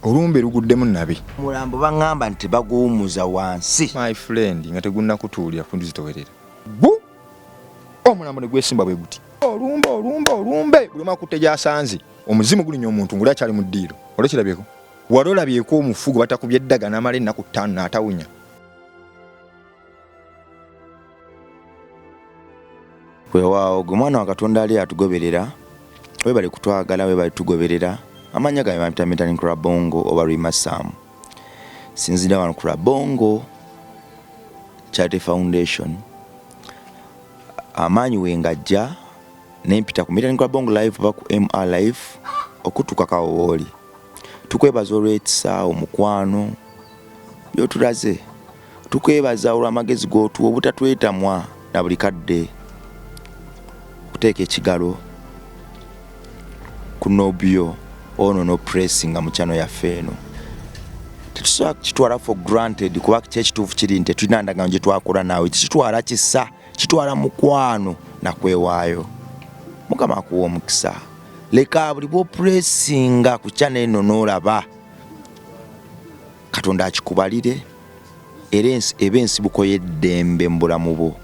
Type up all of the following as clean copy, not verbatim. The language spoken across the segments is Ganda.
olumbe luguddemu nabi mulambo bangamba nti baguwumuza wansi my friend nga tegunda kutuulira kundizitowerera bu omulambo ne gwesimba bwe guti olumbe buli makutte gyasanze omuzimu gulinya omuntu nguli akyali mu ddiiro olwekirabyeko wali olabyeko omufugo batakubye eddaga n'amala ennaku 5 n'atawunya weewaawo gwe mwana wa Katonda ali atugoberera webale kutwagala webale tugoberera amanya gange bamitamitani ku Rabongo oba Rimasam sinzira wano ku Rabongo Charity Foundation amanyi wengajja nempita ku mitani ku Rabongo live oba ku MR live okutuka kawooli tukwebaza olw'ekisa omukwano byotulaze tukwebaza olw'amagezi g'otuwa obutatwetamwa na buli kadde kuteeka ekigalo ku nobyo ono no pressing mu channel yaffe eno tetusobola kitwala for granted kuba kyekituufu kiri nti tulina ndagaano gye twakola naawe kitwala kisa kitwala mukwano nakwewaayo mukama akuwa omukisa leka buli bw'opuresinga ku channel eno n'olaba Katonda akikubalire era eba ensibuko y'eddembe mu bulamu bwo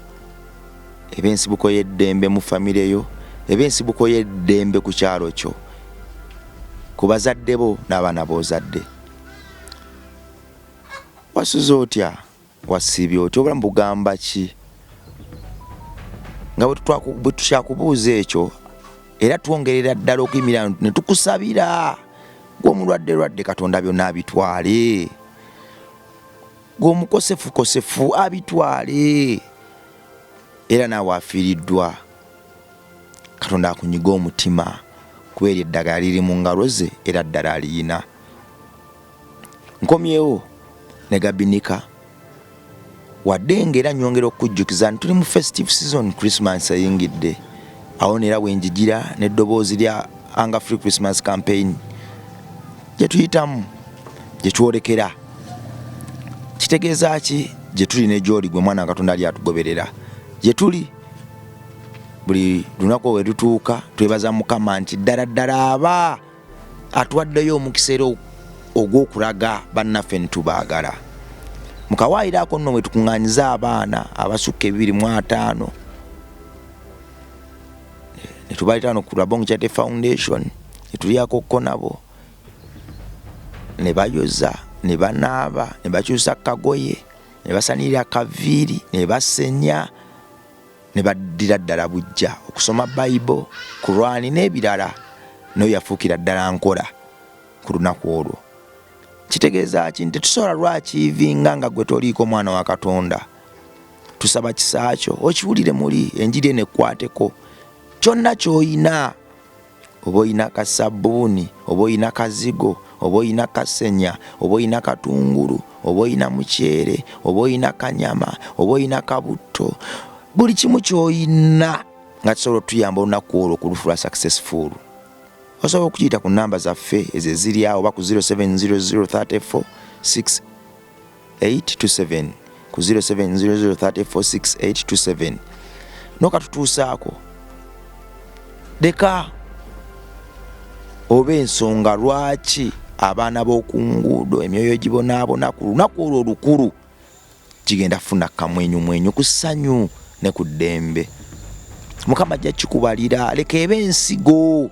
eba ensibuko y'eddembe mu famire yo eba ensibuko y'eddembe ku kyalo kyo ku bazadde bo n'abaana b'ozadde wasuze otya wasiibye otya obulamu bugamba ki nga bwe tukyakubuuza ekyo era twongerera ddala okuyimira ne tukusabira gw'omulwadde Katonda byonna abitwale gw'omukosefu abitwale era naawe afiiriddwa Katonda akunyiga omutima kubeera eddagala liri mu ngalo ze era ddala aliyina nkomyewo ne gabinika wadde ng'era nyongera okujjukiza nti tuli mu festive season Christmas eyingidde awo neera wenjigira n'eddoboozi lya Anga Free Christmas campaign gye tuyitamu gye twolekera kitegeeza ki gye tuli ne gy'oli gwe mwana wa Katonda ali atugoberera gye tuli buli lunaku we lutuuka twebaza Mukama nti ddala aba atuwaddeyo omukisa era ogw'okulaga bannaffe nitubaagala mukawaayiraako nno mwe tukuŋŋaanyiza abaana abasukka 205 ne tubaleta wano ku Rabongo Charity Foundation ne tulyakokko nabo ne bayoza ne banaaba ne bakyusa kagoye ne basanirira kaviiri ne basenya ne baddira ddala bujja okusoma Bible Qur'ani n'ebirala nayo yafuukira ddala nkola ku lunaku olwo kitegeeza ki nti tusobola lwakiivinga nga gwe toliiko mwana wa Katonda tusaba kisa kyo okiwulire muli enjiri eno ekkwateko kyonna ky'oyina oba oyina kasabbuuni oba oyina kazigo oba oyina kasenya oba oyina katungulu oba oyina muceere oba oyina kanyama oba oyina kabutto buli kimu ky'oyina nga kisobola otuyamba olunaku olwo kulufula successful osobola okuyita ku namba zaffe ezo ziri awo oba ku 0700346827 ku 0700346827 n'okatutuusaako leka oba ensonga lwaki abaana b'oku nguudo emyoyo gibonaabona ku lunaku olwo olukulu kigenda funa kamwenyumwenyu ku ssanyu ne ku ddembe Mukama ajja kikubalira leka eba ensigo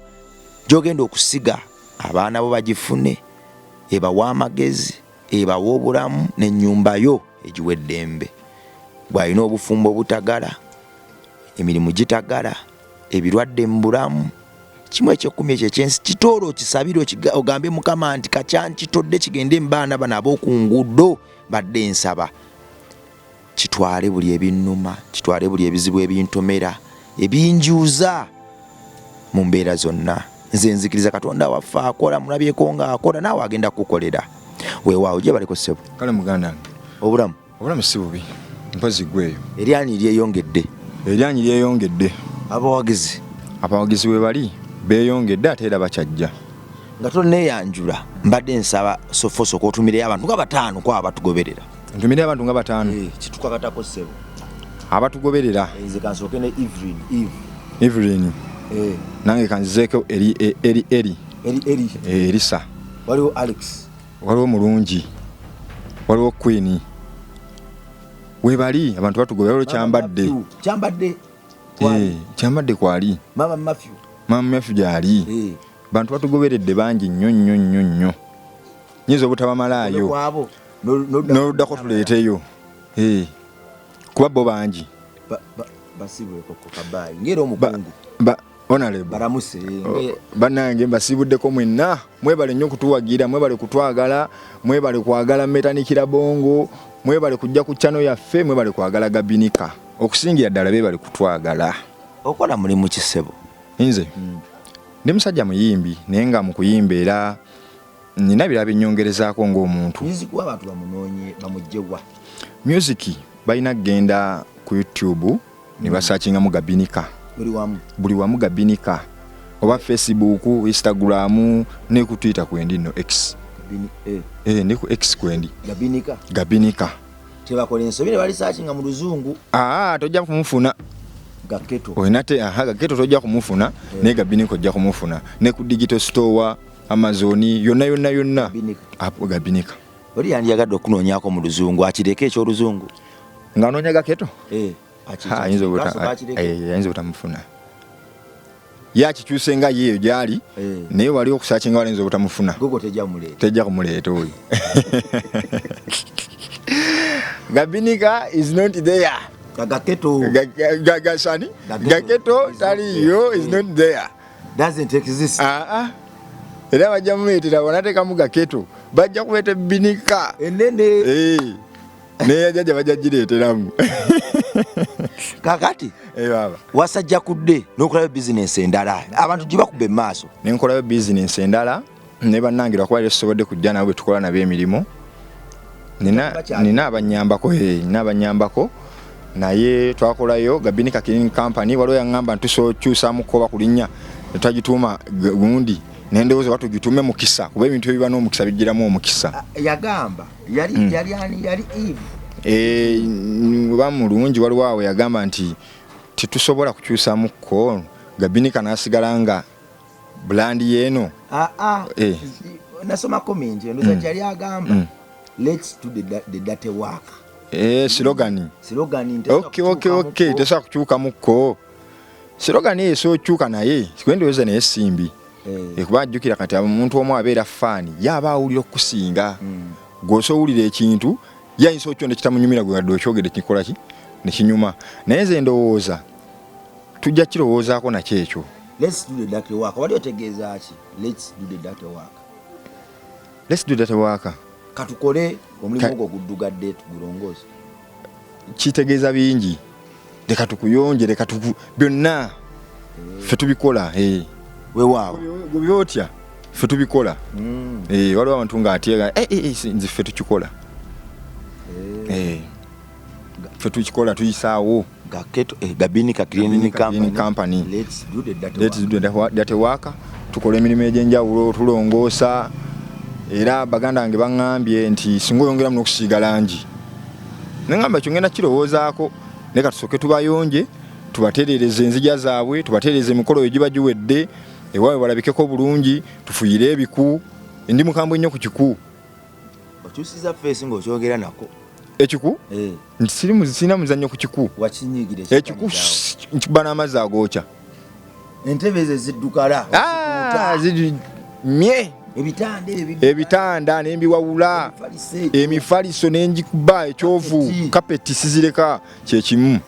gy'ogenda okusiga abaana bo bagifune ebawa amagezi ebawa obulamu n'ennyumba yo egiwa eddembe bw'alina obufumbo obutagala emirimu gitagala ebirwadde mu bulamu kimu ekyokumi ekyo ekyensi kitoolo okisabire ogambe Mukama nti kakyankitodde kigende mu baana bano ab'oku nguudo badde nsaba kitwale buli ebinnuma kitwale buli ebizibu ebintomera ebinjuuza mu mbeera zonna nze nzikiriza Katonda waffe akola mulabyeko ng'akola naawe agenda kukolera weewaawo gye baliko ssebo kale muganda obulamu si bubi mpozi gweyo eryanyi lyeyongedde abawagizi we bali beeyongedde ate era bakyajja nga toneeyanjula mbadde nsaba sofosoka otumireyo abantu nga 5 kwaba batugoberera ntumireyo abantu nga 5 kitukakatako ssebo abatugoberera nze kansooke ne Evelyn nange kanzizeeko eri Elisa waliwo Alex waliwo mulungi, waliwo Queen, webali abantu batugobe, waliwo kyambadde kwali, Mama Matthew gyali, bantu batugoberedde bangi nnyo, nyinza obutabamalaayo n'oluddako tuleeteyo, kuba bo bangi. Basibule koko kabayi ngero omukungu Honorable baramuse bannange mbasibuddeko mwenna, mwebale nnyo kutuwagira, mwebale kutwagala, mwebale kwagala Metanikira Bongo, mwebale kujja ku channel yaffe, mwebale kwagala Gabinika, okusingira ddala bebale kutwagala. Okola mulimu kisebo nze ndi musajja muyimbi naye nga mu kuyimba era nina birabo ennyongerezaako ng'omuntu. music w'abantu bamunoonye bamugjewa music balina kgenda ku YouTube ne basakinga mu Gabinika, buli wamu Gabinika, oba Facebook, Instagram ne ku Twitter kwendi no X. Ne ku X kwendi Gabinika tebakola ensobi ne bali searchinga mu luzungu. Tojja kumufuna Gaketo oinate Gaketo tojja kumufuna, ne Gabinika ojja kumufuna, ne ku digital store Amazon yonna Gabinika. Oli yandiyagadde okunoonyako mu luzungu, akireke eky'oluzungu nga noonya Gaketo ayinza obutamufuna, yakikyuse nga yeeyo gyali, naye wali okusakinga walinza obutamufuna, tejja kumuleeta oyo. Gabinika is not there. Gaketo taliyo, is not there, doesn't exist. Era bajja muleetera banateekamu Gaketo, bajja kuleeta Binika enene naye jajja bajja gireeteramu. Kakati baba wasajja kudde n'okolayo bizinensi endala abantu gye bakubba emmaaso. Nenkolayo bizinensi endala ne bannangira kuba tetusobodde kujja nabo betukola nabo emirimu. Nina abanyambako naye twakolayo Gabinika Cleaning Company. Waliwo yaŋŋamba ntusokyusamuko oba ku linnya netagituuma gundi, nendowooza batugituume Mukisa kuba ebintu ebiba n'omukisa bijjiramu omukisa. Yagamba yali Eve oba mulungi, waliwo awo yagamba nti tetusobola kukyusamuko, Gabinika n'asigala nga bulandi yeeno. Nasoma comment ndoza yali agamba let's do the dirty work. Slogan okay tesobola kukyukamuko, slogan eso okyuka naye sikwendowooza naye simbi. Kuba ajjukira kati omuntu omu abeera faani yaba awulira okusinga, gw'osowulira ekintu yayinza okyonda kitamunyumira gwe gadde okyogedde kikola ki ne kinyuma, naye nze ndowooza tujja kirowoozaako nakyo ekyo. Let's do the dirty work. Wali otegeeza ki? Let's do the dirty work. Katukole omulimu gwo guddugadde tugulongooze. Kitegeeza bingi, leka tukuyonje, leka byonna ffe tubikola. Weewaawo byotya ffe tubikola. Waliwo abantu ng'atyega nze ffe tukikola, ffe tukikola tuyisaawo. Gaketo Gabinika Cleaning Company. Let's do the dirty work. Tukola emirimu egy'enjawulo, tulongoosa. Era baganda bange baŋŋambye nti singa oyongeramu n'okusiiga langi, neŋŋamba ekyo ngenda kirowoozaako, naye katusooke tubayonje, tubatereereze enzija zaabwe, tubatereereze emikolo egiba giwedde, ewaabwe balabikeko bulungi, tufuyire ebiku. Ndi mukambwe nnyo ku kiku. Okyusiza feesi ng'okyogera nako. Ekiku? Nti sirina muzannyo ku kiku. Wakinyigire ekiku nkiba n'amazzi agookya. Entebe ze ziddukala. Ebitanda nembiwawula, emifaliso nenjikuba ekyovu, kapeti sizireka kyekimu.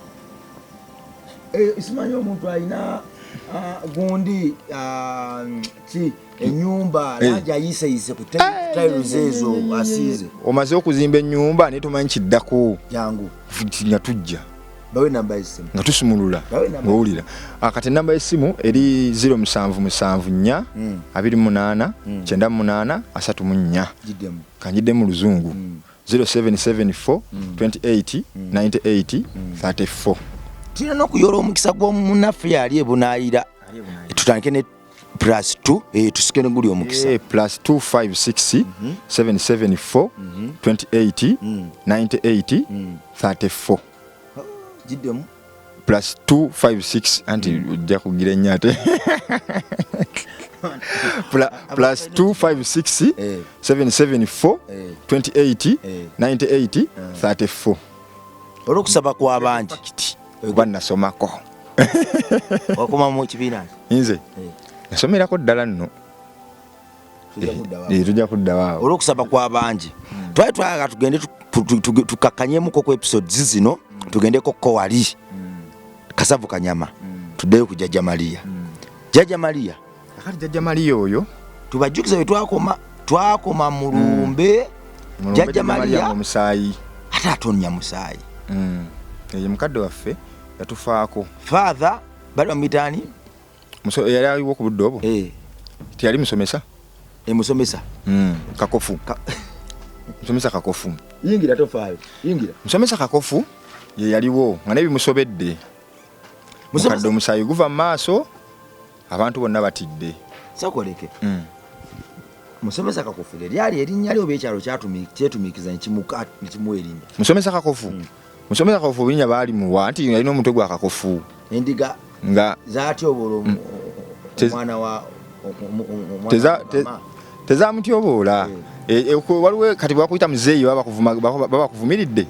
Simanyi omuntu alina gundi ennyumba langi ayiseyise ku tiles ezo asiize. Omaze okuzimba ennyumba naye tomanyi kiddako jangu nga tujja bawe namba y'essimu nga tusumulula owulira. Kati ennamba y'essimu eri 0774 28 98 34. Kanjidde mu luzungu 0774 28 98 34. Tulina n'okuyoola omukisa gw'omunnaffe yali ebunaayira. Tutandike ne +2 tusike ne guli omukisa. +256 774 28 98 34. +256 anti ojja kugira ennyate. plus 256 774 28 98 34 olwokusaba kw'abangi kuba nasomako wakoma mu kibiina nze nasomerako ddala nno tujja kudda waawo olwokusaba kw'abangi twali twalaga tugende tukakkanyemuko ku episodes zino tugendeko ko wali Kasavu Kanyama tuddeyo ku Jjajja Maria Jjajja Maria akati Jjajja Maria oyo tubajjukiza bwe twakoma mu lumbe Jjajja Maria omusaayi ate atonya musaayi ye mukadde waffe yatufaako father bali bamuyitaani yali aliwo ku budde obwo tiyali musomesa musomesa Kakofu musomesa Kakofu yingira tofaayo yingira musomesa Kakofu ye yaliwo nga nebimusobedde mukadde omusaayi guva mu maaso abantu bonna batidde sakoleke musomesa Kakofu lyali erinnya lyo beekyalo kyetumiikiza nekimuwa erinnya musomesa Kakofu musomesa Kakofu binnya baali muwa nti yalina omutwe gwa Kakofu endiga nga zatyoboola omwana wa tezamutyoboola waliwo kati bwakuyita muzeeyi babakuvumiridde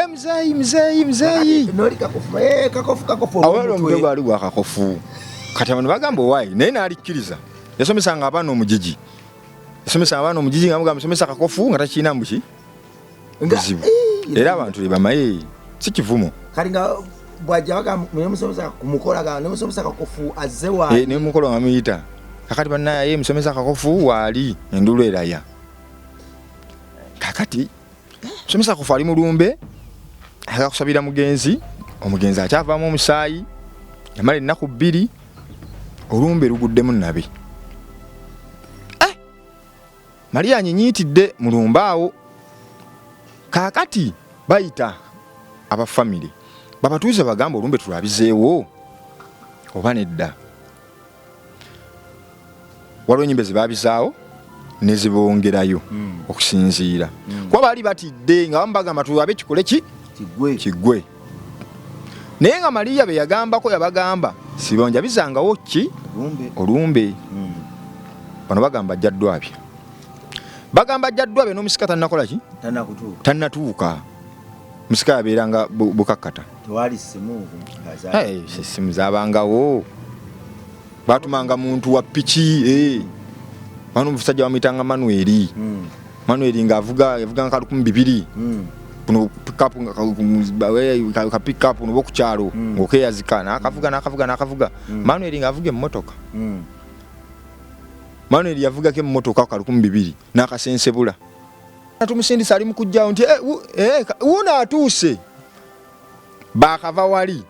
muzeeyi awali omutwe gwali gwa Kakofu kati abantu bagamba owaayi naye n'alikkiriza yasomesanga abaana omugigi nga mugamba musomesa Kakofu nga takirina mbuki buzibu era abantu lebamaye si kivumo kali nga bwajja bagamba musomesa kumukolaga ne musomesa Kakofu azze wa ne mukola ngamuyita kakati bannaye musomesa Kakofu waali endulu eraya kakati musomesa Kakofu ali mulumbe akakusabira omugenzi akyavaamu omusaayi yamala ennaku 2 olumbe luguddemu nabe Maria anyinyiitidde mulumbe awo kakati bayita abafamily babatuuze bagamba olumbe tulabizeewo oba nedda waliwo enyimbe zebabizaawo nezibongerayo okusinziira kuba baali batidde nga bamubagamba tulabe kikole kiggwe naye nga Maria be yagambako yabagamba sibonja bizangawo ki olumbe bano bagamba jjaddwabye n'omusika tannakola ki tannatuuka musika yabeeranga bukakkata simu zabangawo batumanga muntu wa piki bano omusajja bamuyitanga Manueli ng'avuga nka 200 kuno pikapu noba okukyalo ng'okeyazika n'akavuga Manueli ng'avuga emmotoka Manueli yavugako emmotoka ka 200 n'akasensebula tumusindisa ali mukujjawo nti wuno atuuse bakava wali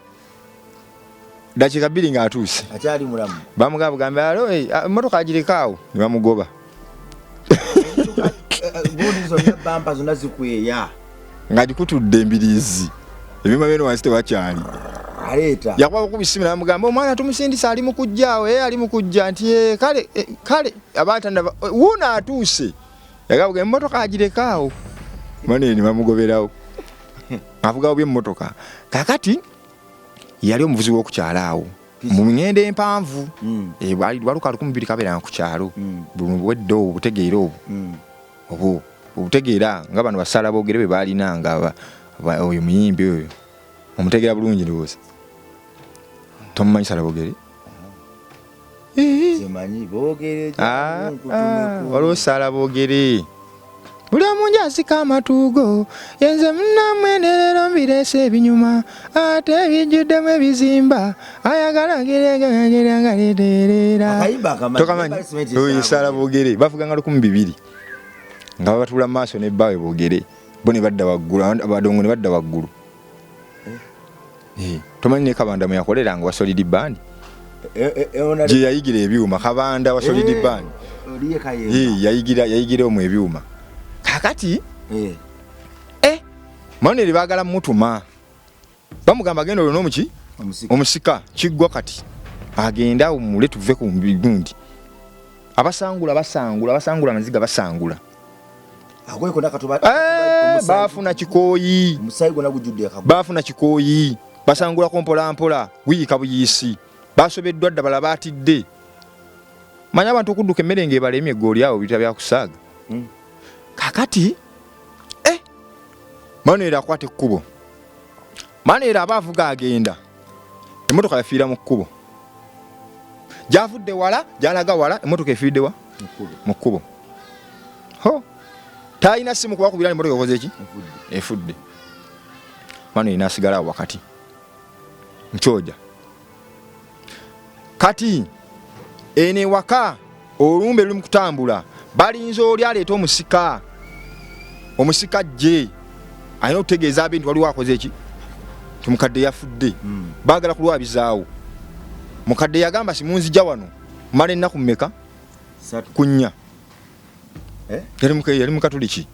dakiika 2 ng'atuuse akyali mulamu bamugamba alo emmotoka agirekaawo ne bamugoba bampa zonna zikweya ng'agikutudde embiriizi ebyuma bino wansi tewakyali aleeta yakuba kubisimu namugamba omwana tumusindisa ali mukujjaawo ali mukujja nti kale abatandaba wuno atuuse yagabuga emmotoka agirekaawo maneni bamugoberawo avugawo byemmotoka kakati yali omuvuzi w'okukyalaawo mu ngendo empanvu waluka 200 kabeeranga ku kyalo budde obwo butegeera obwo obutegeera nga bano basala boogere be baalinanga oyo muyimbi oyo omutegeera bulungi ndowooza tomumanyi sala boogere waliwo sala boogere buli omungi asika amatuugo yenze munnamwenderero mbireese ebinyuma ate ebijjuddemu ebizimba ayagala geregagerangaleeterera tokamanyi oyo sala boogere bafuganga 200 nga babatuula mu maaso nebbawe boogere bo ne badda waggulu abadongo ne badda waggulu tomanyi ne Kabanda mwe yakoleranga wa Solid Band gye yayigira ebyuma Kabanda wa Solid Band yayigira omwo ebyuma kakati Manueli baagala mutuma bamugamba agenda olwo n'omuki omusika kiggwa kati agenda omule tuve ku gundi abasangula amaziga basangula baafuna kikooyi baafuna kikooyi basangula kompola mpola wiika buyiisi basobeddwa ddabala batidde manya abantu okudduka emmere ng'ebalemye eggooli awo biyita byakusaaga. Kakati Manuel akwata ekkubo. Manuel aba avuga agenda. Emmotoka yafiira mu kkubo. Gyavudde wala, gyalaga wala, emmotoka efiiridde wa? Mu kkubo. Talina simu kubakubira emmotoka ekoze eki? Efudde. Manuel n'asigala awo wakati. Nkyoja. Kati ene waka olumbe luli mu kutambula. Balinze oli aleeta omusika. Omusika jje. Ayina okutegeeza abintu waliwo akoze eki? Mukadde yafudde. Baagala kulwabizaawo. Mukadde yagamba simunzija wano. Mala ennaku mmeka? 3. Yali mu Katoliki.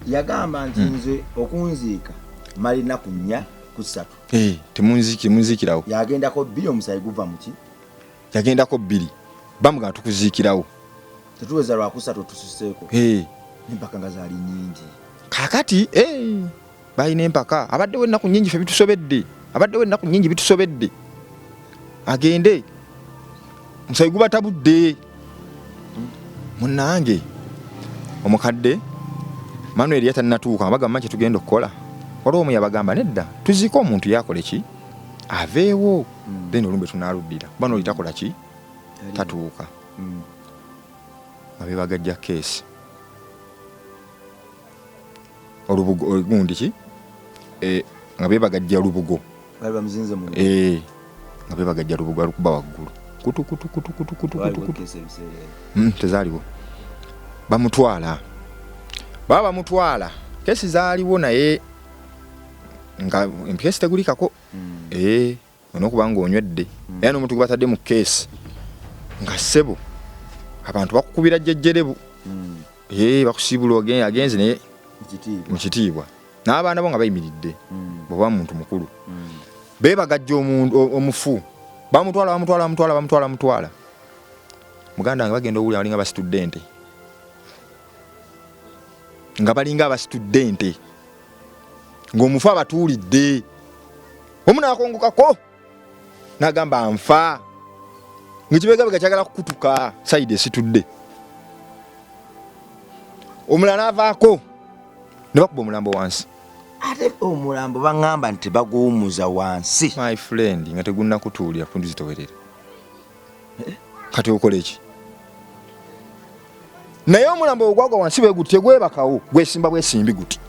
Yagamba nti nze okunziika mala ennaku 4 ku 3. Temunziikirawo. Yagendako 2 omusayi guva mu ki? Yagendako 2. Bamugamba tukuziikirawo. Tetuweza lwa ku 3 tususeeko. Empaka nga zaali nnyingi. Kakati balina empaka. Abaddewo ennaku nnyingi ffe bitusobedde. Agende. Musayi guba tabudde. Munnange. Omukadde Manuel yatannatuuka bagamba kye tugenda okukola. Waliwo omu yabagamba nedda tuziika omuntu yakola ki? Aveewo. Then olumbe tunaaluddira. Bano litakola ki? Tatuuka. Nga beebagajja keesi. Olubugo olugundi ki? Nga beebagajja lubugo. Bali bamuzinze mu. Nga beebagajja lubugo alukuba waggulu. Kutu. Tezaaliwo. Bamutwala. Baba bamutwala. Kesi zaaliwo naye nga empesi tegulikako. Onookuba ng'onywedde. Era n'omuntu gwe batadde mu keesi. Nga ssebo. Abantu bakukubira jjejjerebu. Bakusiibula agenze naye mu kitiibwa. N'abaana bo nga bayimiridde. Bw'oba muntu mukulu. Beebagajja omufu. Bamutwala. Muganda nga bagenda owulira balinga abasitudente. Ng'omufu abatuulidde. Omu n'akongokako. N'agamba nfa. Ng'ekibegabega kyagala kukutuka. Sayidi esitudde. Omulala n'avaako. Ne bakuba omulambo wansi. Ate omulambo baŋŋamba nti baguwumuza wansi. My friend nga tegunnakutuulira pundu zitowerera. Kati okola eki? Naye omulambo ogwagwa wansi bwe guti gwebakawo gwesimba bwesimbi guti.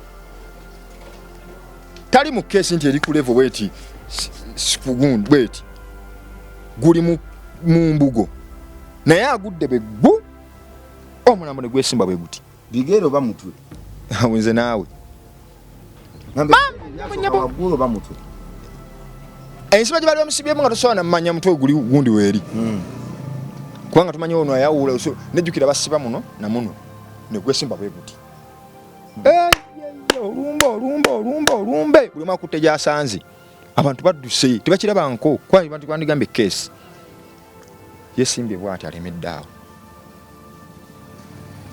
Tali mu keesi nti eri ku level bweti sikugundu bweti. Guli mu mbugo. Naye agudde bwe ggu omulambo ne gwesimba bwe guti. Bigero bamutwe. Awunze naawe. Waggulu bamutwe. Ensiba gye bali bamusibyemu nga tosobola namanya mutwe guli gundi weeri. Kubanga tumanyi ono ayawula nejjukira basiba muno na muno ne gwesimba bwe guti. Olumbe buli mwa kutte gy'asanze. Abantu badduse tebakirabanko kuba abantu bandigambye keesi. Yesimbye bw'ati alemedde awo.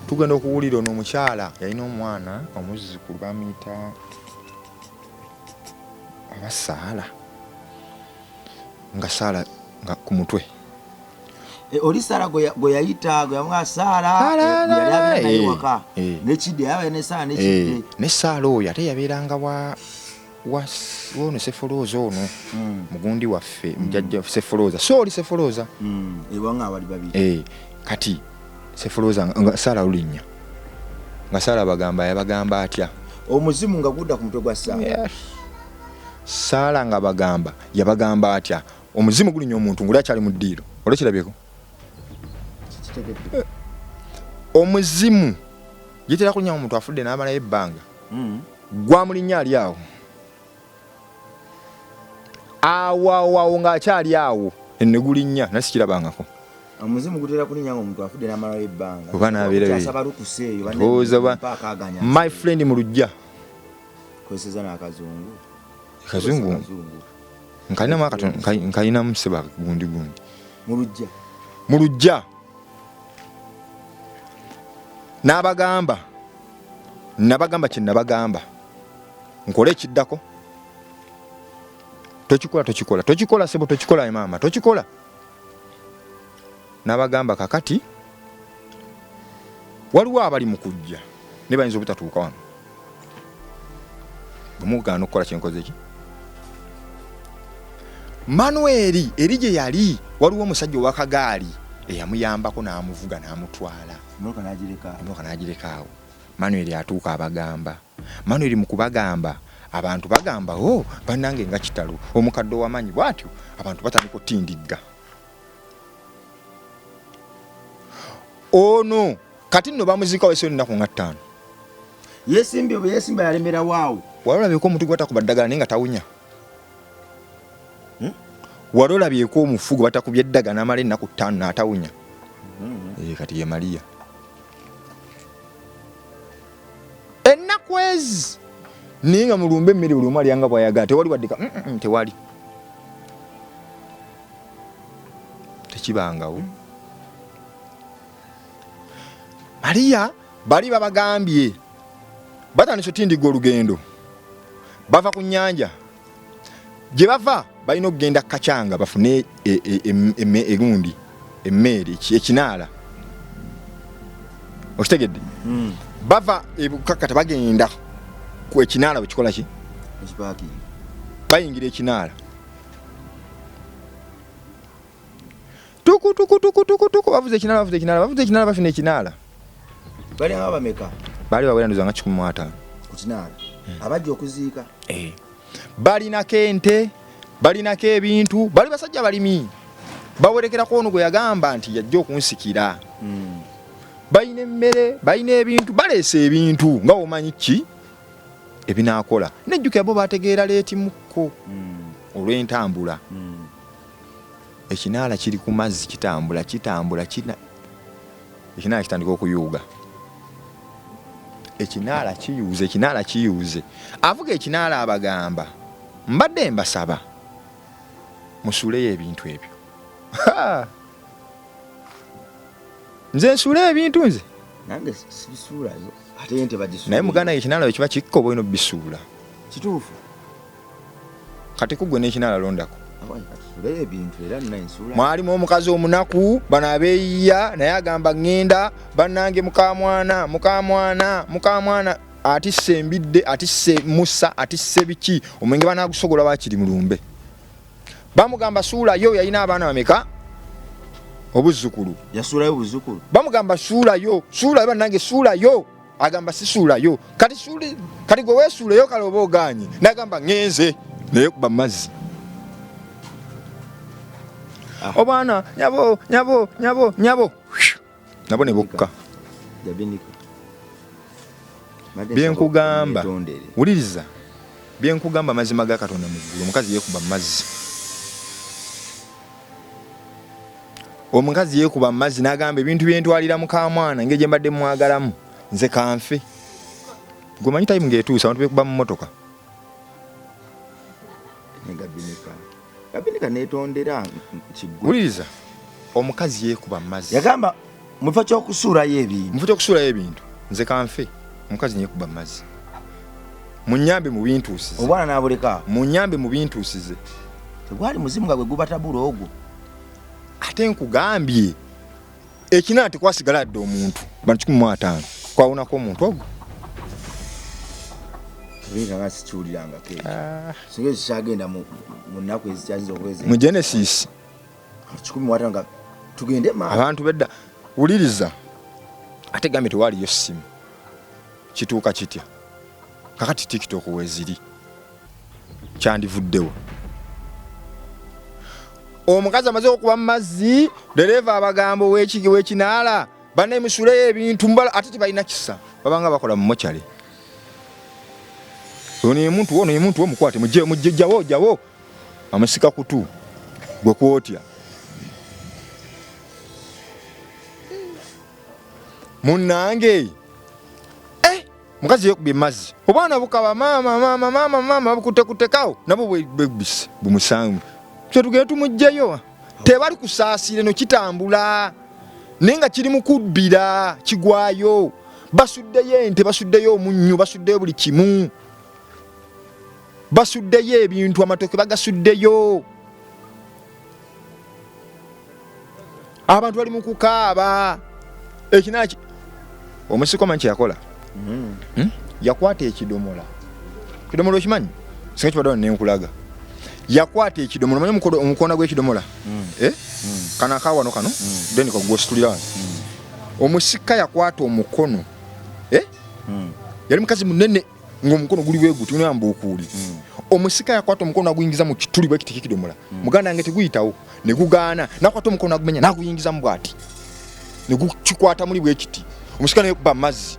Tugenda okuwulira ono omukyala yalina omwana omuzzukulu bamuyita abasaala nga saala nga ku mutwe. Oli Saala gwe yayita gwe yamwa Saala yali abeera naye waka n'ekidde yaba ne Saala n'ekidde. Ne Saala oyo ate yabeeranga wono Sefolooza ono mugundi waffe mujjajja Sefolooza. So oli Sefolooza. Ewanga abali babiri. Kati Sefolooza nga Saala lulinnya. Nga Saala yabagamba atya. Omuzimu nga gudda ku mutwe gwa Saala. Saala nga yabagamba atya. Omuzimu gulinya omuntu nguli akyali mu ddiiro. Olwekirabyeko. Omuzimu yitera kunya omuntu afudde n'amalayo ebbanga. Gwamulinnya ali awo. Awo ng'akyali awo ennegulinnya nasikirabangako. Omuzimu gutera kulinnya omuntu afudde n'amalayo ebbanga. Oba n'abeera asaba lukuse eyo banne. My friend mu lujja. Kweseza n'akazungu. Kazungu. Nkalinamu seba gundi. Mu lujja. Nabagamba kye nabagamba. Nkole ekiddako. Tochikola sebo tochikola maama tochikola. n'abagamba kakati waliwo abali mu kujja ne bayinza obutatuuka wano bwemugaana okukola kyenkoze ki Manuel eri gye yali waliwo omusajja ow'akagaali eyamuyambako n'amuvuga n'amutwala emotoka n'agireka awo Manuel atuuka abagamba Manuel mu kubagamba abantu bagamba bannange nga kitalo omukadde w'amaanyi bw'atyo abantu batandika otindigga ono kati nno bamuziika wese ennaku nga 5 yesimba yalemera waawo walolabyeko omuntu gwe batakuba ddagala naye nga tawunya walolabyeko omufu gwe batakubye eddagala n'amala ennaku 5 n'atawunya kati ye Maria ennaku ezi naye nga mulumba emmere buli omu alyanga bw'ayagala tewali waddeka tewali tekibangawo Maria bali babagambye batandise otindiga olugendo bava ku nnyanja gye bava balina okugenda Kacanga bafune egundi emmeeri ekinaala okitegedde bava ebukakata bagenda ku ekinaala bwekikola ki bayingira ekinaala tuku bavuze ekinaala bafuna ekinaala bali abameka bali baweranduza nga 15 ku kinaala abajja okuziika balinako ente balinako ebintu bali basajja balimi bawerekerako ono gwe yagamba nti yajja okunsikira balina emmere balina ebintu baleese ebintu nga omanyi ki ebinaakola nejjukira bo bategeera leeti mukko olw'entambula ekinaala kiri ku mazzi kitambula ekinaala kitandika okuyuuga ekinaala kiyuuze avuga ekinaala abagamba mbadde mbasaba musuuleyo ebintu ebyo nze nsuuleyo ebintu nze nange sibisuulayo ate ente bagisuula naye muganda ekinaala bwe kiba kikko boino bisuula kituufu kati kugwe n'ekinaala londako asuuleyo ebintu era nnainsuula mwalimu omukazi omunaku bano abeeyiya naye agamba ŋŋenda bannange mukamwana atisse embidde atisse musa atisse biki omwenge banaagusogola bakiri mulumbe bamugamba suulayo yalina abaana bameka obuzzukulu yasuulayo obuzzukulu bamugamba suulayo bannange suulayo agamba sisuulayo kati gwe weesuulayo kale oba ogaanye nagamba ŋŋenze naye kuba mazzi obwana nyabo nabo ne bokka byenkugamba wuliriza byenkugamba mazima ga Katonda mu ggulu omukazi yeekuba mazzi omukazi yeekuba mazzi n'agamba ebintu byentwalira mukamwana ng'egye mbadde mwagalamu nze kanfe gwe manyi tayimu ng'etuusa abantu beekuba mu mmotoka gabinika netondera kiggwe wuliriza omukazi yeekuba mazzi yagamba mufa ky'okusuulayo ebintu nze kanfe omukazi yeekuba mazzi munyambe mu bintuusize obwana n'abuleka munyambe mu bintuusize tegwali muzimu nga gwe gubatabula ogwo ate nkugambye ekinaala tekwasigala dde omuntu bantu 15 kwawunako omuntu ogwo nga sikiwulirangako singa ekikyagenda mu nnaku ezikyaziza okuweza mu Genesis 15 nga tugende maaso abantu bedda wuliriza ate gambye tewaliyo ssimu kituuka kitya kakati TikTok weziri kyandivuddewo omukazi amaze okuba mu mazzi dereva abagambo w'ekinaala banne musuuleyo ebintu mbala ate tebalina kisa babanga bakola mu mochale ono ye muntu omukwate jawo amusika kutu gwe kwotya munnange mukazi yekubye mazzi obwana bukaba mama bukutekutekawo nabo bwebise bumusangu kyetugenda tumugjayo tebali kusaasire no kitambula naye nga kiri mukubbira kigwayo basuddeyo ente basuddeyo omunnyo basuddeyo buli kimu basuddeyo ebintu amatoke bagasuddeyo abantu bali mu kukaaba ekinaki omusiko manchi yakola yakwata ekidomola okimanyi singa kibadde nenkulaga yakwata ekidomola manyi omukoona gw'ekidomola kana akawano kano then kagwositulira omusika yakwata omukono yali mukazi munene ng'omukono guli bweguti nambukuli omusika yakwata omukono naguyingiza mu kituli bwekiti kidomola muganda yange teguyitawo ne gugaana nakwata omukono nagumenya naguyingiza mu bwati ne gukikwata muli bwekiti omusika naye kuba mazzi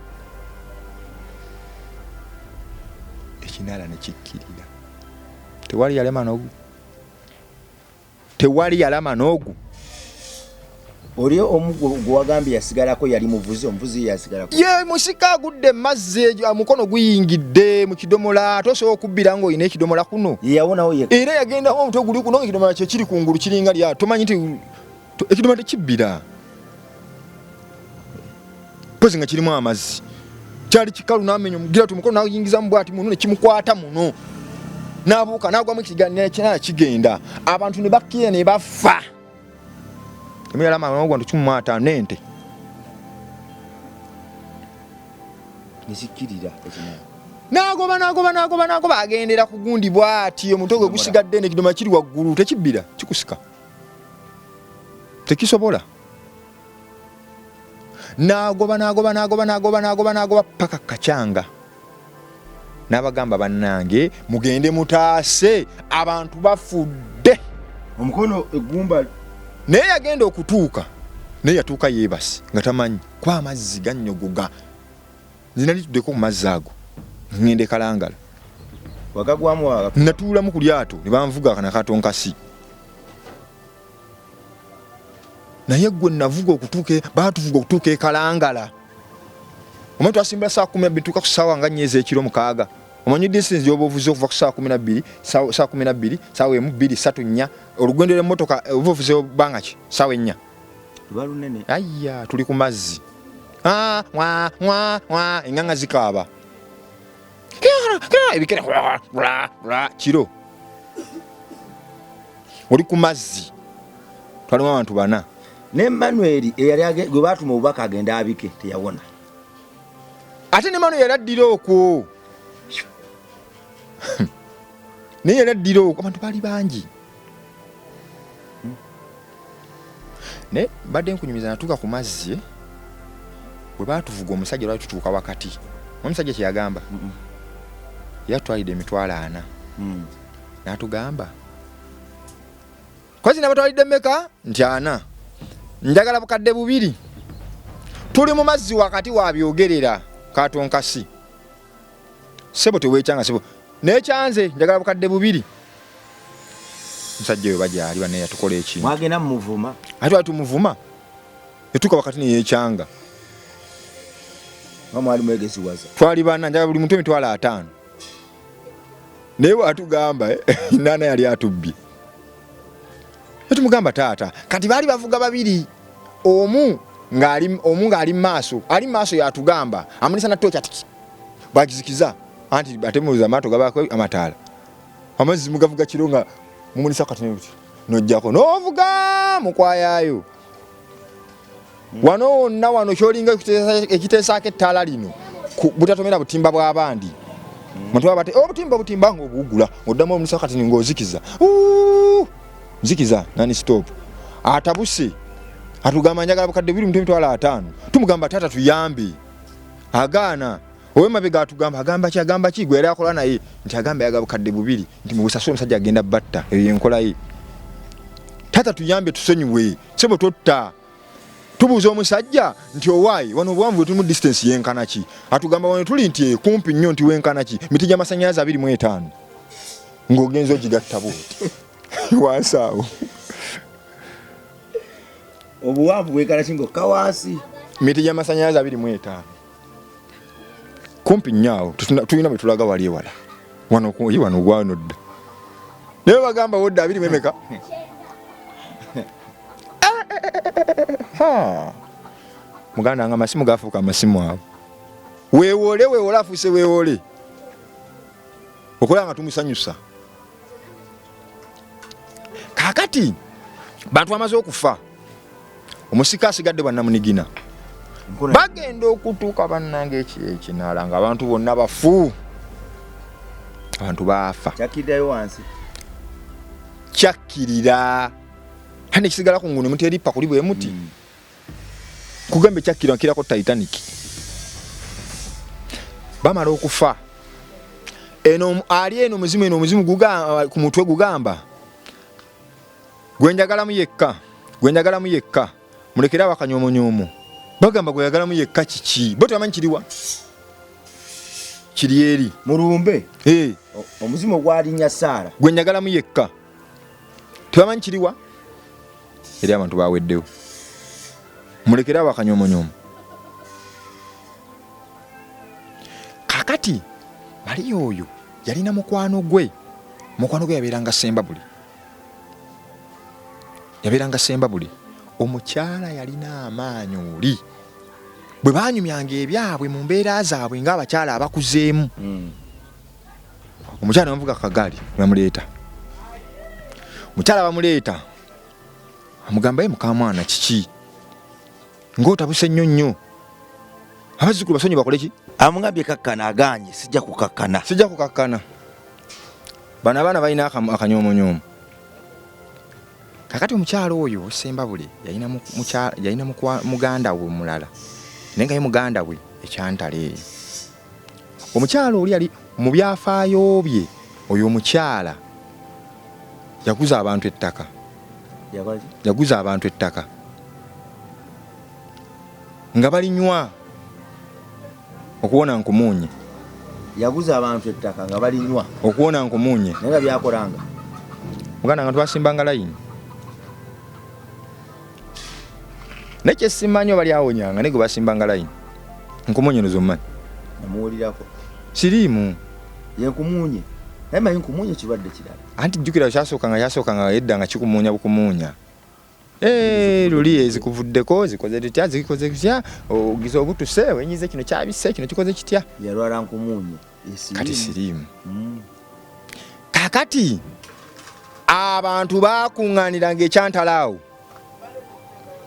ekinala ne kikkirira tewali yalama n'ogu oli omugo gwagambye yasigalako yali omuvuzi yasigalako ye musika agudde mazzi omukono guyingidde mu kidomola tosobola okubbira ng'olina ekidomola kuno yawonawo era yagendaho omutwe guli kuno ekidomola kye kiri kungulu kiringa lya tomanyi nti ekidomola tekibbira pozi nga kirimu amazzi kyali kikalu n'amenya omugira ti omukono nawuyingiza mu bwati muno ne kimukwata muno n'abuuka n'agwamu ekiganiro kinala kigenda abantu ne bakkira ne bafa emyalama n'ogwa ntukimumwata n'ente nesikirira nagoba agendera ku gundi bwati omutwe gwe gusigadde n'ekidomola kiri waggulu tekibbira kikusika tekisobola nagoba paka kacanga n'abagamba bannange mugende mutaase abantu bafudde omukono egumba naye yagenda okutuuka naye yatuuka yeebase nga tamanyi kwa amazzi gannyogoga nina lituddeko ku mazzi ago ngende kalangala wakagwamu natuulamu ku lyato ne banvuga kanakatonkasi naye gwe navuga batuvuga okutuuka ekalangala omanyi twasimbula saa 12 tuuka ku ssaawa nga nnyezi ekiro 6 omanyi distance gyoba ovuze okuva ku saa 12 saa 12 saawa 1 2 3 4 olugendo lw'emmotoka oba ovuze banga ki saawa 4 luba lunene ayya tuli ku mazzi enganga zikaaba ebikere kiro oli ku mazzi twalimu abantu 4 ne Emmanuel eyali gwe batuma obubaka agenda abike teyawona ate ne Emmanuel yaraddira okwo naye yaraddira okwo abantu bali bangi ne badde nkunyumiza natuuka ku mazzi bwe baatuvuga omusajja lwali tutuuka wakati omusajja kyeyagamba yatwalidde emitwalo 4 n'atugamba kozi nabatwalidde mmeka nti 4 njagala bukadde 2 tuli mu mazzi wakati wabyogerera katonkasi sebo teweekyanga sebo nekyanze njagala bukadde 2 musajja we bajali bane yatukola ekintu mwagenda muvuma ate atumuvuma etuka wakati ne yekyanga mwali mwegezi waza twali bana njagala buli muntu emitwalo 5 newe atugamba nana yali atubbi tumugamba taata kati bali bavuga 2 omu ngali maaso ali maaso yatugamba amunisa na tocha tiki bagizikiza anti batemuza mato gabako amatala amazzi mugavuga kironga mumunisa kati n'uti nojjako novuga mukwayayo wano kyolinga ekiteesa ketala lino butatomera butimba bw'abandi muntu abate obutimba ngo bugula oddamu omunisa kati ngozikiza zikiza nani stop atabuse atugamba njagala bukadde 2 emitwalo 5 tumugamba tata tuyambe agaana owe mabega atugamba agamba ki gwe era akola naye nti agamba yaga bukadde 2 nti mubusasule omusajja agenda batta eyo enkola ye tata tuyambe tusonyiwe sebo totta tubuuza omusajja nti owaayi wano obuwanvu tuli mu distance yenkana ki atugamba wano tuli nti kumpi nnyo nti wenkana ki miti gy'amasannyalaze 25 ng'ogenza ogigatta bwoti wasaawo obuwanvu bwekala kingo kawaasi miti gy'amasannyalaze 25 kumpi nnyo tulina bwe tulaga wali ewala wano gwanodda naye bagamba wodda 2 memeka muganda nga amasimu gafuuka amasimu abo weewole afuuse weewole okola nga tumusanyusa kakati bantu bamaze okufa omusika asigadde bannamunigina bagenda okutuuka bannange ekinaala nga abantu bonna bafu abantu baafa kyakiddayo wansi kyakkirira hane kisigala ku nguni muti eripa kuli bwe muti kugambe kyakkirira kirako Titanic bamala okufa eno ali eno muzimu ku mutwe gugamba gwenjagala mu yekka mulekera bakanyomonyoomo bagamba gweyagala mu yekka kiki bo tamanyi kiriwa kiri eri mulumbe omuzimu gwalinya Saara gwenjagala mu yekka tebamanyi kiriwa eri abantu baweddewo mulekera bakanyomonyoomo kakati Mariya oyo yalina mukwano gwe yabeeranga Sembabule omukyala yalina amaanyi oli bwe banyumyanga ebyabwe mu mbeera zaabwe ng'abakyala abakuzeemu omukyala bamuvuga kagaali bamuleeta amugamba ye mukamwana kiki ng'otabuse nnyo abazzukulu basonyi bakole ki amugambye kakkana aganye sijja kukakkana bano abaana balina akanyomonyoomo kakati omukyala oyo Sembabule yalina muganda we mulala naye nga ye muganda we ekyantale omukyala oli yali mu byafaayo bye oyo omukyala yaguza abantu ettaka nga balinywa okuwona nkumuunye okuwona nkumuunye naye nga byakolanga muganda nga twasimbanga layini naye kyesimanyi oba lyawonyanga naye gwe basimbanga layini nkumuunye nozomanyi namuwulirako siriimu yenkumuunye naye manyi nkumuunye kirwadde kirala anti jjukira kyasookanga edda nga kikumuunya bukumuunya luli ezikuvuddeko zikoze ditya zikoze kitya ogize obutuse wenyize kino kyabise kino kikoze kitya yalwala nkumuunye kati siriimu kakati abantu bakuŋŋaaniranga ekyantalaawo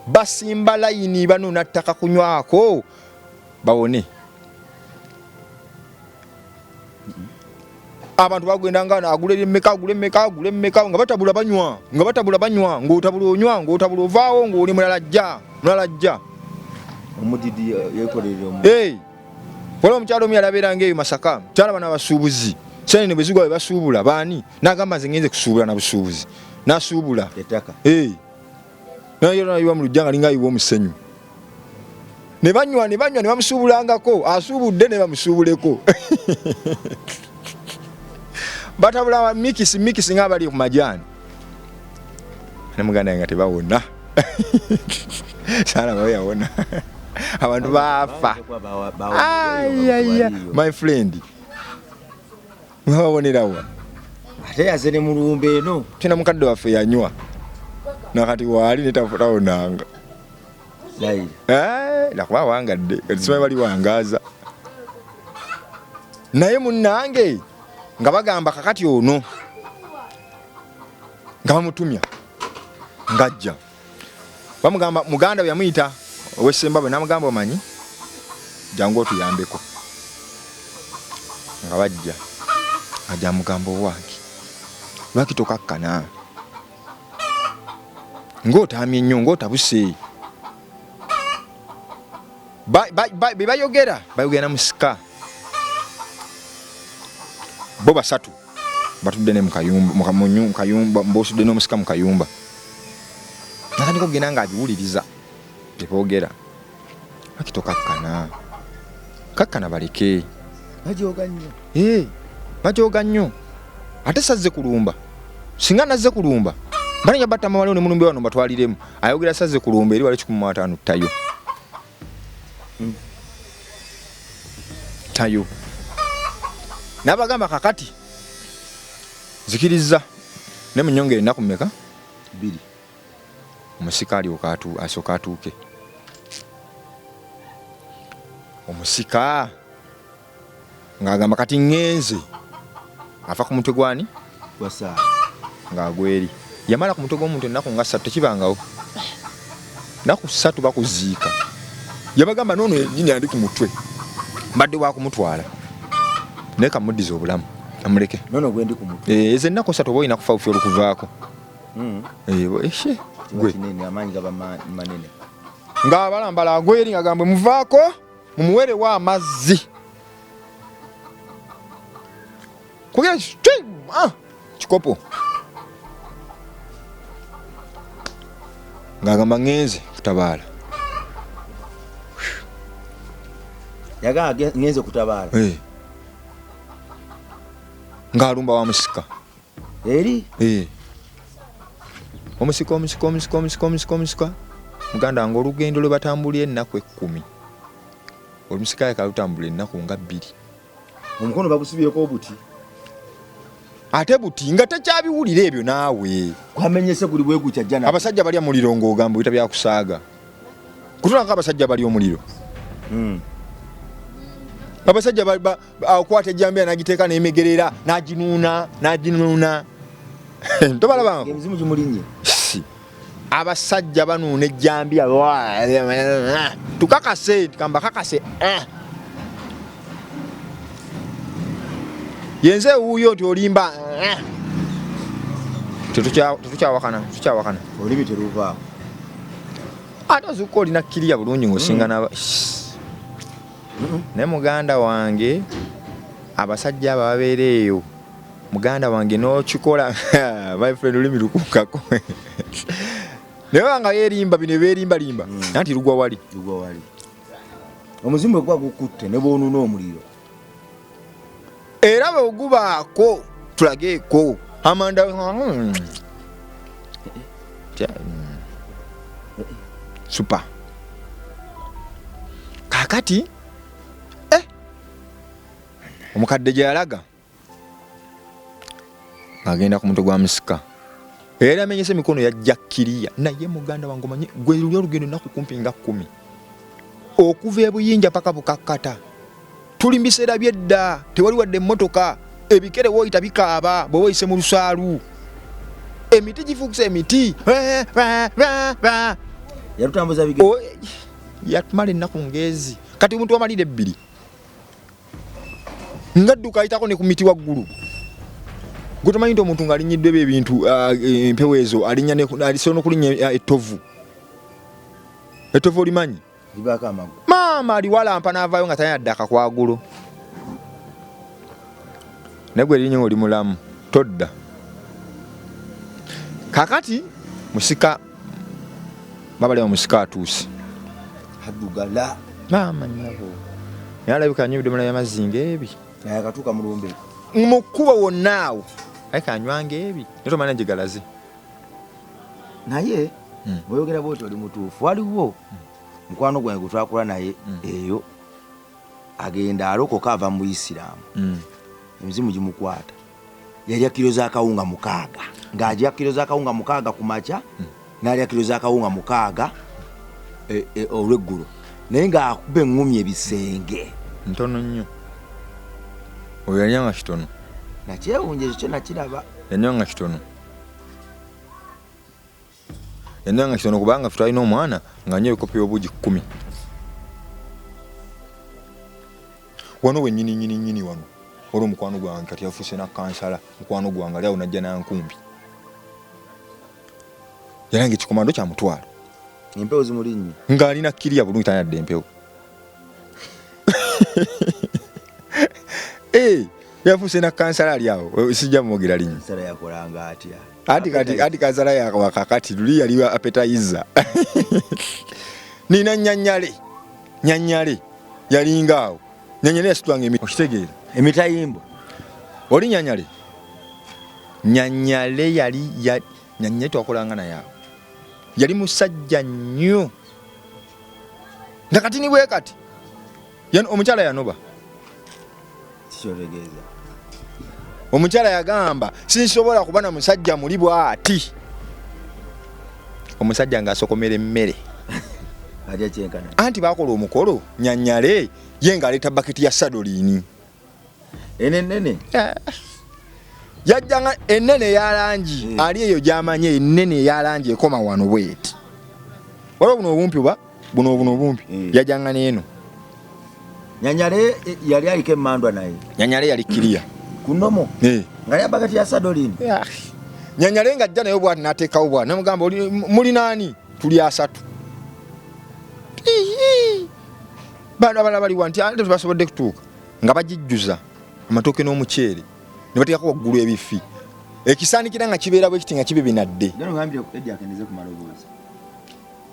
basimba layini banona ttaka kunywako bawone abantu bagenda nga agule mmeka nga batabula banywa ng'otabula onywa ng'otabula ovaawo ng'oli mulala ajja omudidi yekolerera waliwo omukyalo omu yalabeeranga eyo Masaka mukyala bana basuubuzi senene bwe zigwa bwe basuubula baani n'agamba nze ngenze kusuubula na busuubuzi n'asuubula ettaka naye nayiwa mu lujja nga linga ayiwa omusenyu ne banywa ne bamusuubulangako asuubudde ne bamusuubuleko batabula mikisi ng'abali ku majaani ne muganda nga tebawona Saara bawe yawona abantu baafa my friend mwabonerawa ate yazene mulumbe eno tena mukadde waffe yanywa nakati waali netafutawonanga nakuba wangadde simanyi bali wangaaza naye munnange nga bagamba kakati ono nga bamutumya ngajja bamugamba muganda we yamuyita ow'Essembabwe namugamba omanyi jangu otuyambeko nga bajja ajja mugamba owange lwaki tokakkana ng'otamye nnyo ng'otabuse bayogera na musika bo basatu batudde ne mukayumba mbosudde n'omusika mukayumba natandika okugenda nga abiwuliriza teboogera lwaki tokakkana baleke bajooga nnyo ate sazze kulumba singa nazze kulumba banja battama waliwo ne mulumbi wano batwaliremu ayogera sazze kulumba eri wali 15 tayo n'abagamba kakati zikiriza ne munyongere ennaku mmeka 2 omusika asooka atuuke omusika ng'agamba kati ngenze afa ku mutwe gwani Saara ng'agweri yamala ku mutwe gw'omuntu ennaku nga 3 tekibangawo naku 3 bakuziika yabagamba nono nyini andi ku mutwe mbadde wa kumutwala naye kamuddiza obulamu amuleke nono gwendi ku mutwe eze nnaku 3 oba olina kufa bufi olukuvaako eshe gwe amaanyi gaba manene ng'abalambala agweri nga gambwe muvaako mumuwerewo amazzi kugira kikopo ng'agamba ngenze kutabaala yagaa ngenze kutabaala ng'alumba wa musika eri omusika muganda wange olugendo lwe batambulira ennaku 10 omusika yakalutambula ennaku nga 2 omukono bagusibyeko obuti ate buti nga tekyabiwulira ebyo naawe kwamenyese guli bwe gutya jana abasajja bali omuliro ng'ogamba bita byakusaaga kutulanga abasajja bali omuliro abasajja akwata ejjambiya n'agiteeka n'emegerera n'aginuuna tobalabanga emizimu gimulinye abasajja banuuna ejjambiya tukakase kamba kakase yenze wuuyo nti olimba tetukyawakana olimi teruvaawo ate ozuka olina kkiriya bulungi ng'osinga naba naye muganda wange abasajja abo babeera eyo muganda wange n'okikola my friend olimi lukukako naye wanga yerimba bino berimbalimba anti lugwa wali omuzimu gwa gukutte ne boonuuna omuliro era bwe gubaako tulageeko amanda super kakati omukadde gye yalaga agenda ku mutwe gwa musika era amenyese emikono yajja kkiriya naye muganda wange omanyi gwe luli olugendo nnaku kumpi nga 10 okuva ebuyinja paka bukakkata tuli mbiseera byedda tewali wadde emmotoka ebikere woyita bikaaba bwe woyise mu lusaalu emiti gifuukisa emiti yalutambuza yatumala ennaku ngezi kati omuntu wamalire 2 ngadduka ayitako ne ku miti waggulu gwe tomanyi nti omuntu ng'alinyiddwebo ebintu empewo ezo alisobola n'okulinnya ettovu olimanyi libaako amagulu maama aliwalampa n'avaayo nga talina dde akakwagulo naye gwe linnyo oli mulamu todda kakati musika babalema musika atuuse addugala maama nnabo naye alabika anywedde mulayo amazzi ng'ebi naye akatuuka mulumbe mu kkuba wonna awo aye kanywanga ebi naye tomanya gigalaze naye bweyogera bwoti oli mutuufu waliwo mukwano gwange gwe twakula naye eyo agenda alokoka ava mu Isiraamu emizimu gimukwata yalya kilo z'akawunga 6 ng'ajya kilo z'akawunga 6 ku makya n'alya kilo z'akawunga 6 olweggulo naye ng'akuba eŋŋumi ebisenge ntono nnyo oyo yanyanga kitono nakyewunja ekyo nakiraba yanyanga kitono kubanga ffe twalina omwana ng'anywa ebikopo by'obuugi 10 wano we nyini wano olwo omukwano gwange kati yafuuse nakansala mukwano gwange ali awo najja nankumbi yalanga ekikomando kyamutwalo empewo zimulinnye ng'alina kkiriya bulungi tanadde empewo yafuuse nakansala ali awo sijja mwogera linnya nsala yakolanga atya ati kansala yakakati luli yali apetayiza nina nyanyale yalinga awo nyanyale yasitwanga okitegeera emitayimbo oli nyanyale yali nyanyale twakolanga naye awo yali musajja nnyo nga kati ni bwe kati omukyala yanoba kikyotegeeza omukyala yagamba sinsobola kuba na musajja muli bw'ati omusajja ng'asokomera emmere ajja kyenkana anti bakola omukolo nyanyale ye ng'aleeta baketi ya sadoliini enenene yajjanga ennene eya langi ali eyo gy'amanye ennene eya langi ekoma wano bweti waliwo buno obumpi oba buno obumpi yajanga n'eno Nyanyale yali aliko emmandwa naye. Nyanyale yali kiriya kunomo nga yabagati ya sadolini Nyanyale nga jja naye bwati n'ateekawo bwati namugamba muli naani tuli asatu bano abalala baliwa nti ate tebasobodde kutuuka nga bagijjuza amatooke n'omuceere ne bateekako waggulu ebifi ekisaanikira nga kibeera bwe kiti nga kibibinadde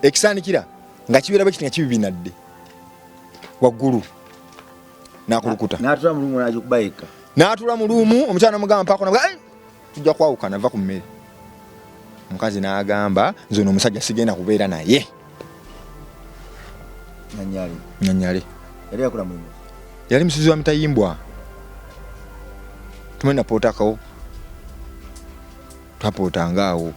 ekisaanikira nga kibeera bwe kiti nga kibibinadde waggulu n'akulukuta n'atula mu luumu omukyala namugamba mpaako namuga tujja kwawukana va ku mmere omukazi n'agamba nze ono omusajja sigenda kubeera naye Nyanyale yali musizi wa mitayimbwa tumena pootakawo twapootangaawo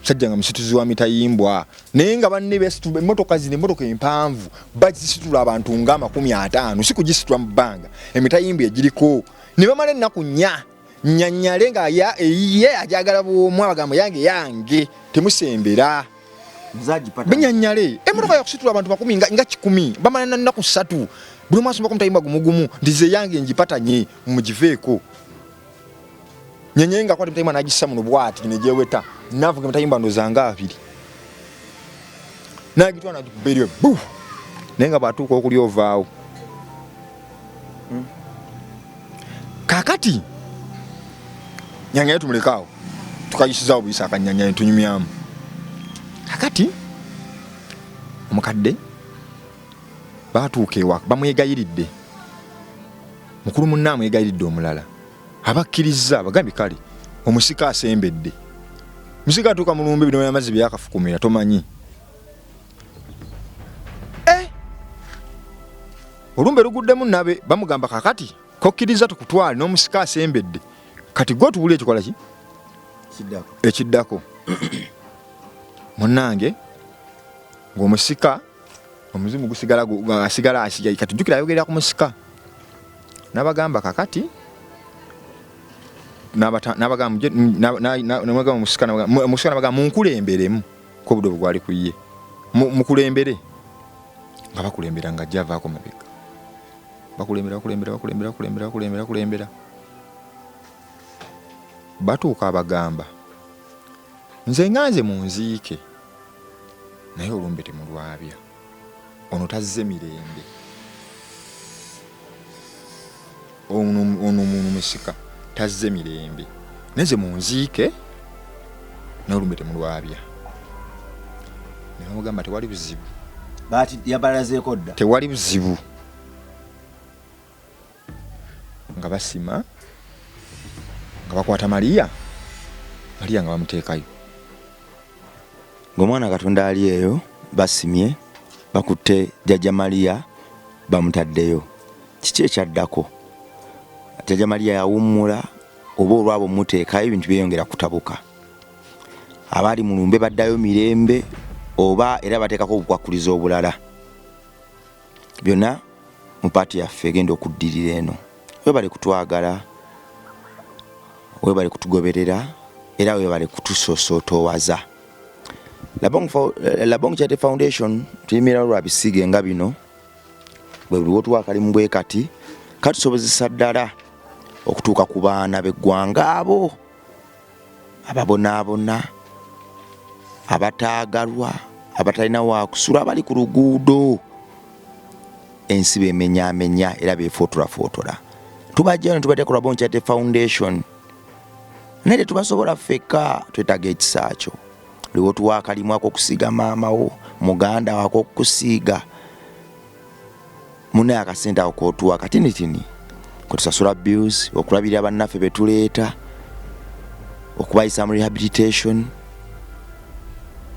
sajja nga musituzi wa mitayimbwa naye nga banne besitula emmotoka zino emmotoka empanvu bazisitula abantu nga 50 si kugisitula mu bbanga emitayimbwa egiriko ne bamala ennaku 4 Nyanyale nga ye ajagala bw'omu abagamba yange temusembera Nyanyale emmotoka yakusitula abantu 10 nga 10 bamala ennaku 3 buli mwasomba ku mutayimbwa gumugumu ndize yange njipatanye mugiveeko Nyanyale nga kwata mutayimbwa n'agissa muno bwati nejeweta navuga mutayimbwa ndozanga 2 n'agitwana n'agikubeerwe bu naye nga bwatuuka okuli ovaawo kakati Nyanyale tumulekaawo tukayisizaawo buyisa akanyanyale tunyumyamu kakati omukadde baatuuka ewaka bamwegayiridde mukulu munna amwegayiridde omulala abakkiriza abagambye kale omusika asembedde musika atuuka mu lumbe bino amazzi byakafukumira tomanyi olumbe luguddemu nabe bamugamba kakati kokkiriza tukutwale n'omusika asembedde kati gwe tuwulire ekikola ki ekiddako munnange ng'omusika omuzimu asigala asigaye kati jjukira ayogerera ku musika n'abagamba kakati omusika n'abagamba munkulemberemu ko obudde bwali ku ye mukulembere nga bakulembera nga ajja avaako mabega bakulembera batuuka abagamba nze nganze munziike naye olumbe temulwabya ono tazze mirembe ono muntu musika tazze mirembe neze munziike naye olumbe temulwabya namugamba tewali buzibu bati yabalazeeko dda tewali buzibu nga basima nga bakwata Mariya nga bamuteekayo ng'omwana Katonda ali eyo basimye bakutte jjajja Mariya bamutaddeyo kiki ekyaddako jjajja Mariya yawummula oba olwabo muteekayo ebintu byeyongera kutabuka abaali mu lumbe baddayo mirembe oba era bateekako obukwakuliza obulala byonna mu paati yaffe egenda okuddirira eno webale kutwagala webale kutugoberera era webale kutusosootowaza Labong Charity Foundation tuyimira lwa bisige nga bino bwe buli wotuwa kalimu bwe kati katusobozesa ddala okutuuka ku baana b'eggwanga abo ababonaabona abataagalwa abatalina waakusula abali ku luguudo ensi beemenyaamenya era beefootola tubajja ne tubateeka ku Labong Charity Foundation naye tubasobola ffekka twetaaga ekisa kyo buli wotuwa akalimu ak'okusiiga maamawo muganda wako okusiiga munaye akasente ako kootuwa katinitini kwetusasula bills okulabirira bannaffe betuleeta okubayisa mu rehabilitation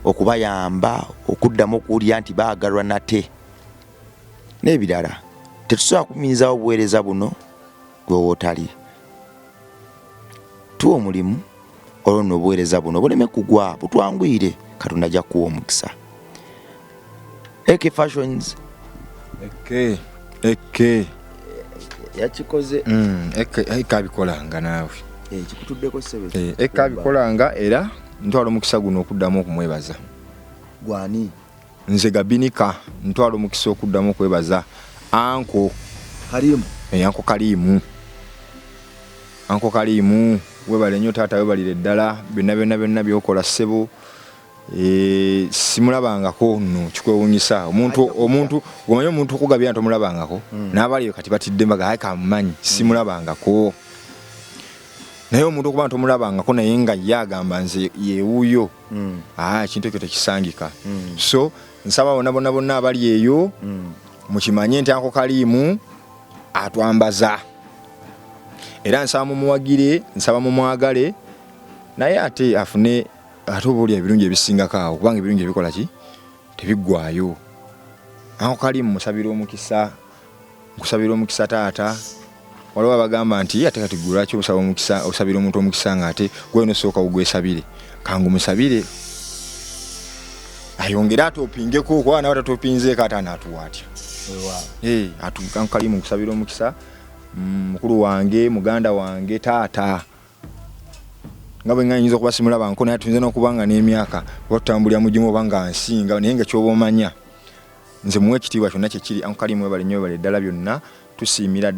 okubayamba okuddamu okuwulira nti baagalwa nate n'ebirala tetusobola kuminzawo obuweereza buno gwe wootali tuwa omulimu olwo obuweereza buno buleme kugwa butwangwire Katonda ajja kuwa omukisa AK Fashions yakikoze abikolanga naawe kikutuddeko ssebe abikolanga era ntwala omukisa guno okuddamu okumwebaza gwani nze Gabinika ntwala omukisa okuddamu okwebaza Anko Kalimu webale nnyo taata webalire ddala byonna byokola ssebo simulabangako nno kikwewuunyisa omuntu gomanya omuntu okugabya nti omulabangako n'abaliyo kati batidde mbaga hayi kamumanyi simulabangako naye omuntu okuba nti omulabangako naye nga ye agamba nze yeewuuyo ekintu ekyo tekisangika so nsaba bonna abali eyo mukimanye nti Anko Kalimu atwambaza era nsaba mumuwagire nsaba mumwagale naye ate afune ate obuulya ebirungi ebisingako awo kubanga ebirungi ebikola ki tebiggwayo. Anko Kalimu musabira omukisa taata waliwo abagamba nti ate kati gwe lwaki osabira omuntu omukisa nga ate gwe nosooka ogwesabire kangu musabire ayongere atopingeko kuba nawe tatopinzeeko ate anaatuwa atya Anko Kalimu nkusabira omukisa mukulu wange muganda wange taata nga bwe nganyinza okuba simulabangako naye tuyinza n'okubanga n'emyaka batutambulira mugimu oba nga nsinga naye nga kyoba omanya nze muwe ekitiibwa kyonna kyekiri. Anko Kalimu webale nnyo webale ddala byonna tukusiimira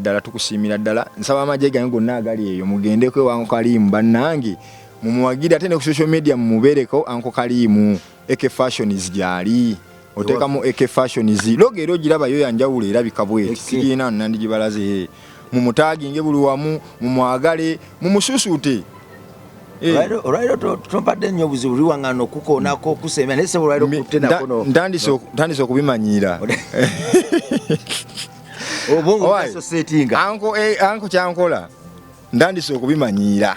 ddala nsaba amagye gange gonna agali eyo mugendeko ewa Anko Kalimu bannange mumuwagire ate ne ku social media mumubeereko Anko Kalimu AK Fashions gyali otekamu AK Fashions logo era ogirabayo yanjawulo erabika bweti sigiina nandijibalaze mumutaginge buli wamu mumwagale mumususuute olwairo tompadde nnyo obuzibu liwangana okukoonako okusemya naye sebo olwairo kutenakono ntandise okubimanyiira obwongo bwasosetinga Anko kyankola ntandise okubimanyiira.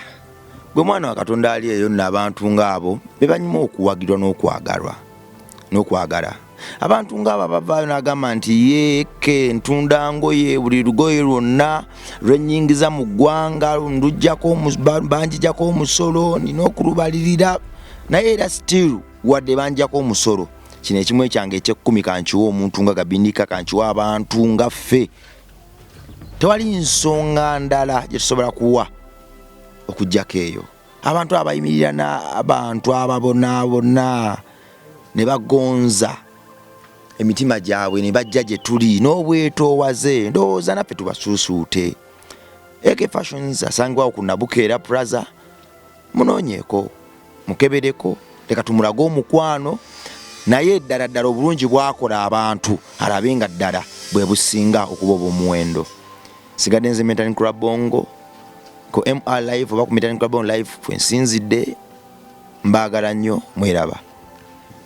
Gwe mwana wa Katonda ali eyo n'abantu ng'abo bebanyuma okuwagirwa n'okwagala abantu ng'abo bavaayo n'agamba nti yeeke ntunda ngoye buli lugoye lwonna lwennyingiza mu ggwanga banjijako omusolo nina okulubalirira naye era still wadde banjako omusolo kino ekimu ekyange eky'ekkumi kankiwa omuntu nga Gabinika kankiwa abantu nga ffe tewali nsonga ndala gye tusobola kuwa okujjako eyo abantu abayimirira n'abantu ababonaabona ne bagonza emitima gyabwe ne bajja gye tuli n'obwetoowaze ndowooza naffe tubasuusuute. AK Fashions asangibwawo ku Nabukeera Plaza munoonyeeko mukebereko leka tumulage omukwano naye ddala obulungi bwakola abantu alabe nga ddala bwe businga okuba obw'omuwendo. Sigadde nze Mentally Club Bongo ko MR Live oba ku Mentally Club Bongo Live fwe nsinzidde mbaagala nnyo mweraba.